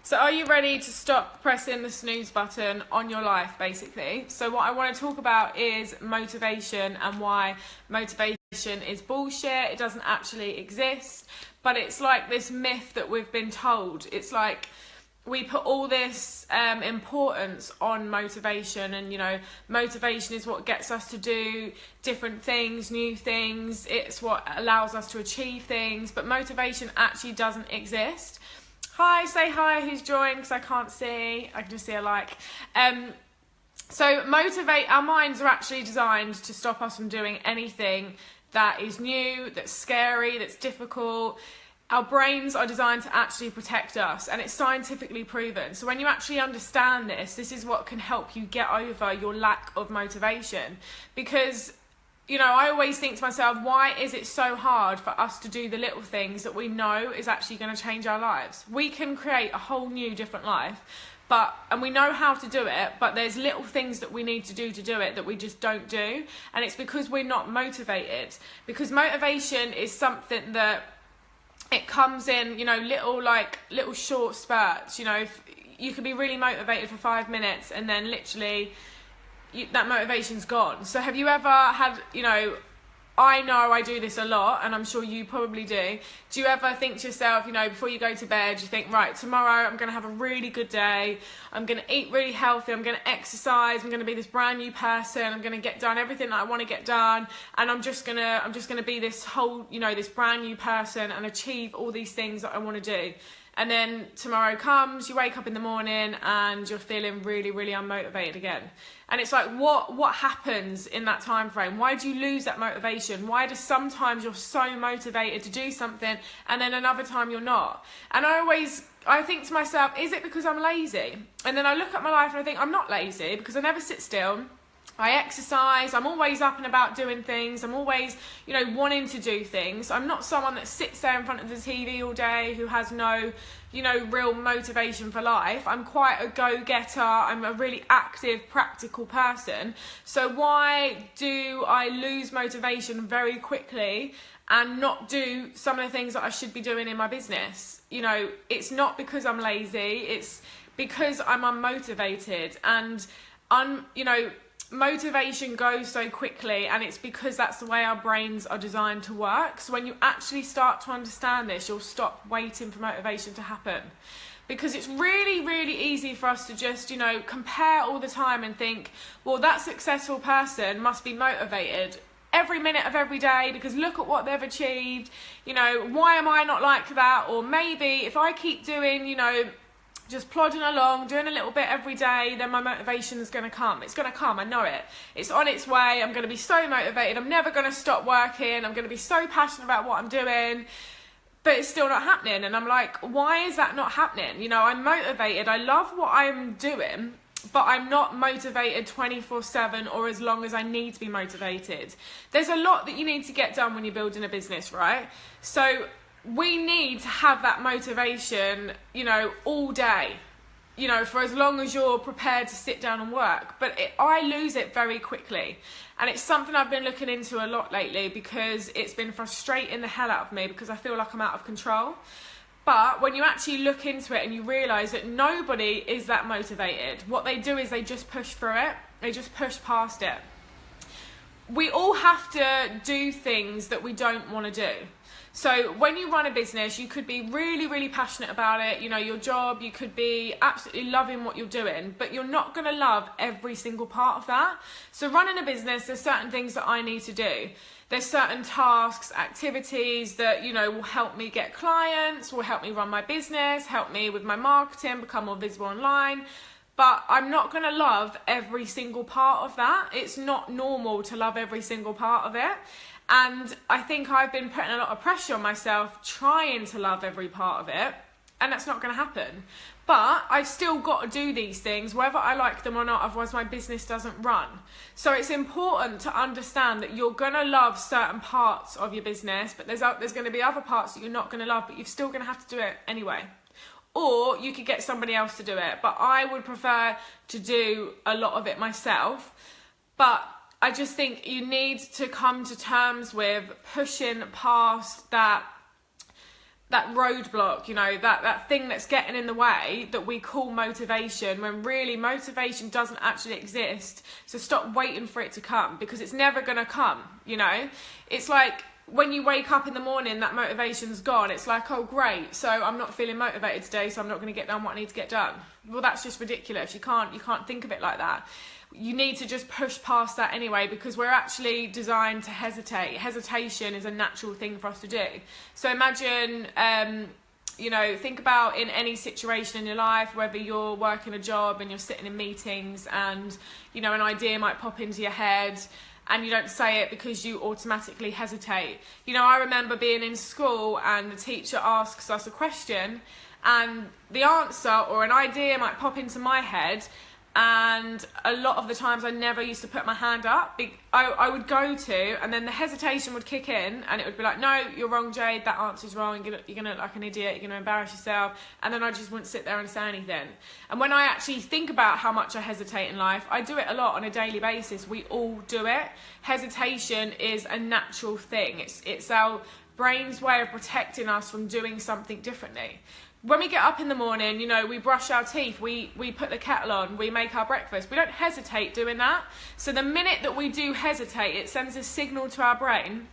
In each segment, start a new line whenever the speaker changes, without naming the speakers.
So are you ready to stop pressing the snooze button on your life, basically? So what I want to talk about is motivation and why motivation is bullshit. It doesn't actually exist, but it's like this myth that we've been told. It's like we put all this importance on motivation, and you know, motivation is what gets us to do different things, new things. It's what allows us to achieve things, but motivation actually doesn't exist. Hi, say hi who's joined, because I can't see. I can just see a like. So motivate, our minds are actually designed to stop us from doing anything that is new, that's scary, that's difficult. Our brains are designed to actually protect us, and it's scientifically proven. So when you actually understand this is what can help you get over your lack of motivation. Because, you know, I always think to myself, why is it so hard for us to do the little things that we know is actually going to change our lives? We can create a whole new different life, and we know how to do it, but there's little things that we need to do it that we just don't do. And it's because we're not motivated. Because motivation is something that it comes in, you know, little short spurts. You know, you could be really motivated for 5 minutes and then literally that motivation's gone. So have you ever had, you know I do this a lot, and I'm sure you probably do. Do you ever think to yourself, you know, before you go to bed, you think, right, tomorrow I'm going to have a really good day, I'm going to eat really healthy, I'm going to exercise, I'm going to be this brand new person, I'm going to get done everything that I want to get done, and I'm just going to be this whole, you know, this brand new person and achieve all these things that I want to do. And then tomorrow comes, you wake up in the morning and you're feeling really, really unmotivated again. And it's like, what happens in that time frame? Why do you lose that motivation? Why does sometimes you're so motivated to do something and then another time you're not? And I think to myself, is it because I'm lazy? And then I look at my life and I think I'm not lazy, because I never sit still. I exercise, I'm always up and about doing things, I'm always, you know, wanting to do things. I'm not someone that sits there in front of the TV all day who has no, you know, real motivation for life. I'm quite a go-getter, I'm a really active, practical person. So why do I lose motivation very quickly and not do some of the things that I should be doing in my business? You know, it's not because I'm lazy, it's because I'm unmotivated, and motivation goes so quickly, and it's because that's the way our brains are designed to work. So when you actually start to understand this, you'll stop waiting for motivation to happen. Because it's really, really easy for us to just, you know, compare all the time and think, well, that successful person must be motivated every minute of every day because look at what they've achieved. You know, why am I not like that? Or maybe if I keep doing, you know, just plodding along, doing a little bit every day, then my motivation is going to come. It's going to come, I know it. It's on its way, I'm going to be so motivated, I'm never going to stop working, I'm going to be so passionate about what I'm doing, but it's still not happening. And I'm like, why is that not happening? You know, I'm motivated, I love what I'm doing, but I'm not motivated 24/7 or as long as I need to be motivated. There's a lot that you need to get done when you're building a business, right? So we need to have that motivation, you know, all day, you know, for as long as you're prepared to sit down and work. But I lose it very quickly. And it's something I've been looking into a lot lately, because it's been frustrating the hell out of me, because I feel like I'm out of control. But when you actually look into it and you realise that nobody is that motivated, what they do is they just push through it. They just push past it. We all have to do things that we don't want to do. So when you run a business, you could be really, really passionate about it, you know, your job, you could be absolutely loving what you're doing, but you're not going to love every single part of that. So running a business, there's certain things that I need to do. There's certain tasks, activities that, you know, will help me get clients, will help me run my business, help me with my marketing, become more visible online. But I'm not going to love every single part of that. It's not normal to love every single part of it. And I think I've been putting a lot of pressure on myself trying to love every part of it, and that's not going to happen. But I've still got to do these things whether I like them or not, otherwise my business doesn't run. So it's important to understand that you're going to love certain parts of your business, but there's going to be other parts that you're not going to love, but you're still going to have to do it anyway. Or you could get somebody else to do it, but I would prefer to do a lot of it myself. But I just think you need to come to terms with pushing past that that roadblock, you know, that thing that's getting in the way that we call motivation, when really motivation doesn't actually exist. So stop waiting for it to come, because it's never going to come, you know. It's like when you wake up in the morning, that motivation's gone. It's like, oh great, so I'm not feeling motivated today, so I'm not going to get done what I need to get done. Well, that's just ridiculous. You can't think of it like that. You need to just push past that anyway, because we're actually designed to hesitate. Hesitation is a natural thing for us to do. So imagine, you know, think about in any situation in your life, whether you're working a job and you're sitting in meetings and, you know, an idea might pop into your head and you don't say it because you automatically hesitate. You know, I remember being in school and the teacher asks us a question and the answer or an idea might pop into my head, and a lot of the times I never used to put my hand up. I would go to, and then the hesitation would kick in and it would be like, no, you're wrong, Jade, that answer's wrong, you're gonna look like an idiot, you're gonna embarrass yourself, and then I just wouldn't sit there and say anything. And when I actually think about how much I hesitate in life, I do it a lot on a daily basis. We all do it. Hesitation is a natural thing. It's our brain's way of protecting us from doing something differently. When we get up in the morning, you know, we brush our teeth, we put the kettle on, we make our breakfast. We don't hesitate doing that. So the minute that we do hesitate, it sends a signal to our brain,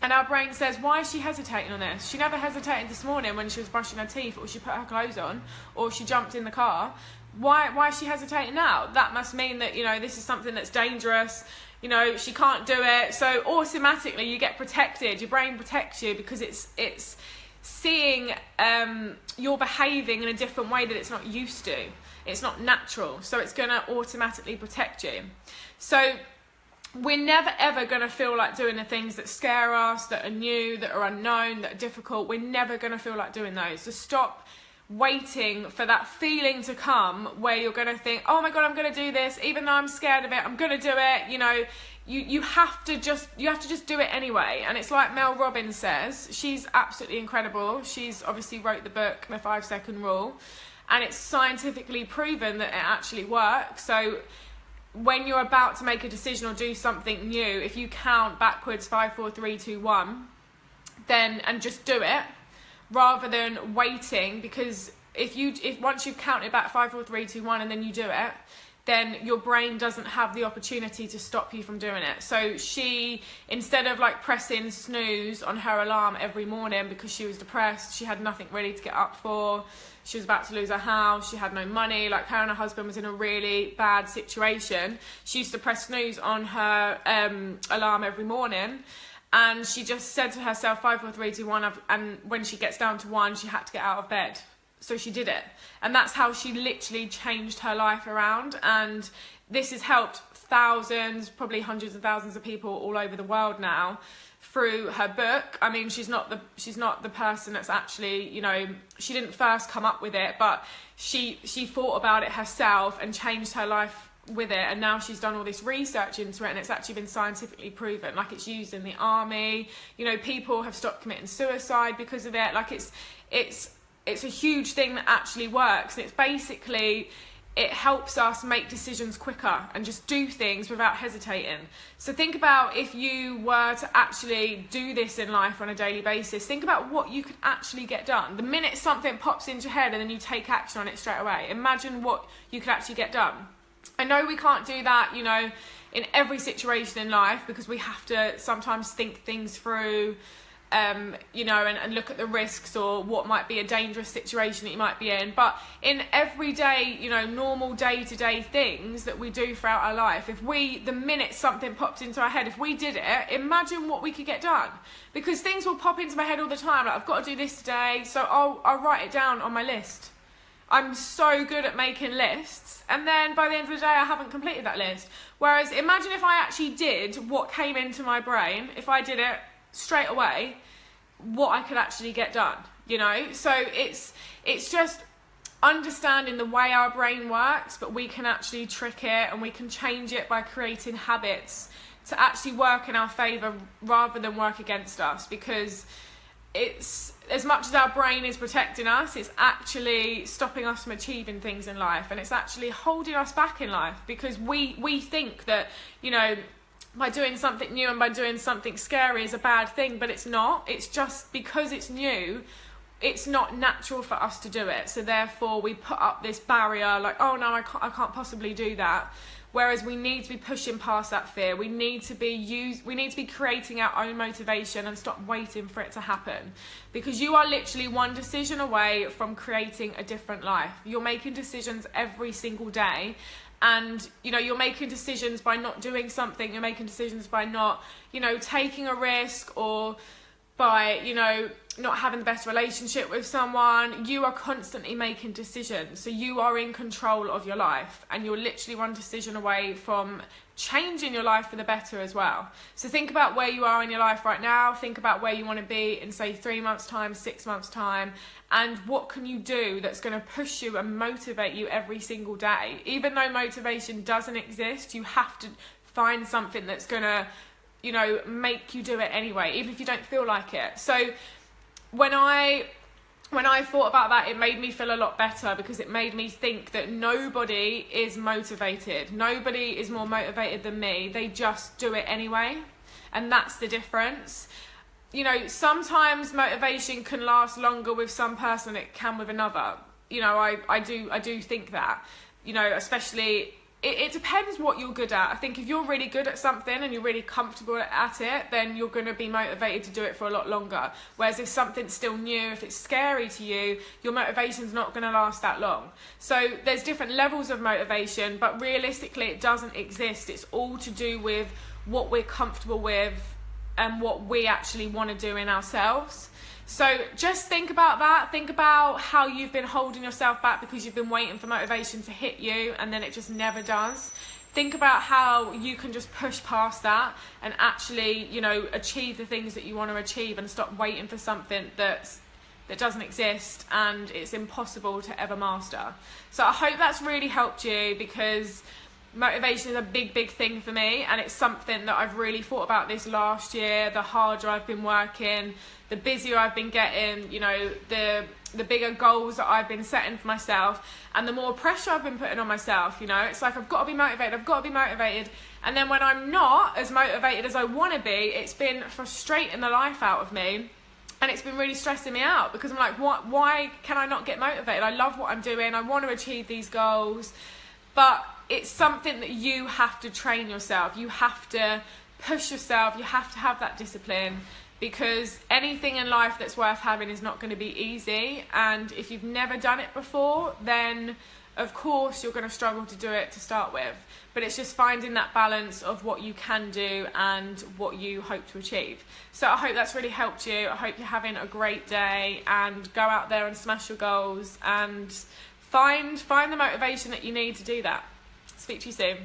and our brain says, why is she hesitating on this? She never hesitated this morning when she was brushing her teeth, or she put her clothes on, or she jumped in the car. Why is she hesitating now? That must mean that, you know, this is something that's dangerous. You know, she can't do it. So automatically you get protected. Your brain protects you because it's seeing you're behaving in a different way that it's not used to. It's not natural, so it's going to automatically protect you. So we're never ever going to feel like doing the things that scare us, that are new, that are unknown, that are difficult. We're never going to feel like doing those. So stop waiting for that feeling to come where you're going to think, oh my god, I'm going to do this, even though I'm scared of it, I'm going to do it. You know, you have to just do it anyway. And it's like Mel Robbins says, she's absolutely incredible. She's obviously wrote the book The 5-Second Rule, and it's scientifically proven that it actually works. So when you're about to make a decision or do something new, if you count backwards 5, 4, 3, 2, 1, then and just do it, rather than waiting, because if once you've counted back 5, 4, 3, 2, 1 and then you do it, then your brain doesn't have the opportunity to stop you from doing it. So she, instead of like pressing snooze on her alarm every morning because she was depressed, she had nothing really to get up for, she was about to lose her house, she had no money, like her and her husband was in a really bad situation, she used to press snooze on her alarm every morning. And she just said to herself, 5, 4, 3, 2, 1, and when she gets down to 1, she had to get out of bed. So she did it. And that's how she literally changed her life around. And this has helped thousands, probably hundreds of thousands of people all over the world now through her book. I mean, she's not the person that's actually, you know, she didn't first come up with it, but she thought about it herself and changed her life with it, and now she's done all this research into it, and it's actually been scientifically proven. Like, it's used in the army, you know, people have stopped committing suicide because of it. Like, it's a huge thing that actually works, and it's basically, it helps us make decisions quicker and just do things without hesitating. So think about if you were to actually do this in life on a daily basis. Think about what you could actually get done. The minute something pops into your head and then you take action on it straight away, imagine what you could actually get done. I know we can't do that, you know, in every situation in life, because we have to sometimes think things through, you know, and look at the risks or what might be a dangerous situation that you might be in. But in everyday, you know, normal day-to-day things that we do throughout our life, if we, the minute something popped into our head, if we did it, imagine what we could get done. Because things will pop into my head all the time, like, I've got to do this today, so I'll write it down on my list. I'm so good at making lists, and then by the end of the day I haven't completed that list. Whereas imagine if I actually did what came into my brain, if I did it straight away, what I could actually get done, you know? So it's just understanding the way our brain works, but we can actually trick it and we can change it by creating habits to actually work in our favour rather than work against us. Because it's, as much as our brain is protecting us, it's actually stopping us from achieving things in life, and it's actually holding us back in life, because we think that, you know, by doing something new and by doing something scary is a bad thing, but it's not. It's just because it's new, it's not natural for us to do it. So therefore we put up this barrier like, oh no, I can't possibly do that. Whereas we need to be pushing past that fear. We need to be creating our own motivation and stop waiting for it to happen. Because you are literally one decision away from creating a different life. You're making decisions every single day. And, you know, you're making decisions by not doing something. You're making decisions by not, you know, taking a risk, or by, you know, not having the best relationship with someone. You are constantly making decisions. So you are in control of your life, and you're literally one decision away from changing your life for the better as well. So think about where you are in your life right now. Think about where you want to be in, say, 3 months time, 6 months time, and what can you do that's going to push you and motivate you every single day. Even though motivation doesn't exist, you have to find something that's going to, you know, make you do it anyway, even if you don't feel like it. So when I thought about that, it made me feel a lot better, because it made me think that nobody is motivated. Nobody is more motivated than me. They just do it anyway. And that's the difference. You know, sometimes motivation can last longer with some person than it can with another. You know, I do think that, you know, especially it depends what you're good at. I think if you're really good at something and you're really comfortable at it, then you're going to be motivated to do it for a lot longer. Whereas if something's still new, if it's scary to you, your motivation's not going to last that long. So there's different levels of motivation, but realistically it doesn't exist. It's all to do with what we're comfortable with and what we actually want to do in ourselves. So just think about that. Think about how you've been holding yourself back because you've been waiting for motivation to hit you, and then it just never does. Think about how you can just push past that and actually, you know, achieve the things that you want to achieve, and stop waiting for something that doesn't exist and it's impossible to ever master. So I hope that's really helped you, because motivation is a big thing for me, and it's something that I've really thought about this last year. The harder I've been working, the busier I've been getting, you know, the bigger goals that I've been setting for myself, and the more pressure I've been putting on myself. You know, it's like I've got to be motivated, and then when I'm not as motivated as I want to be, it's been frustrating the life out of me. And it's been really stressing me out, because I'm like, why can I not get motivated? I love what I'm doing, I want to achieve these goals, but it's something that you have to train yourself. You have to push yourself. You have to have that discipline, because anything in life that's worth having is not going to be easy. And if you've never done it before, then of course you're going to struggle to do it to start with. But it's just finding that balance of what you can do and what you hope to achieve. So I hope that's really helped you. I hope you're having a great day, and go out there and smash your goals and find the motivation that you need to do that. Speak to you soon.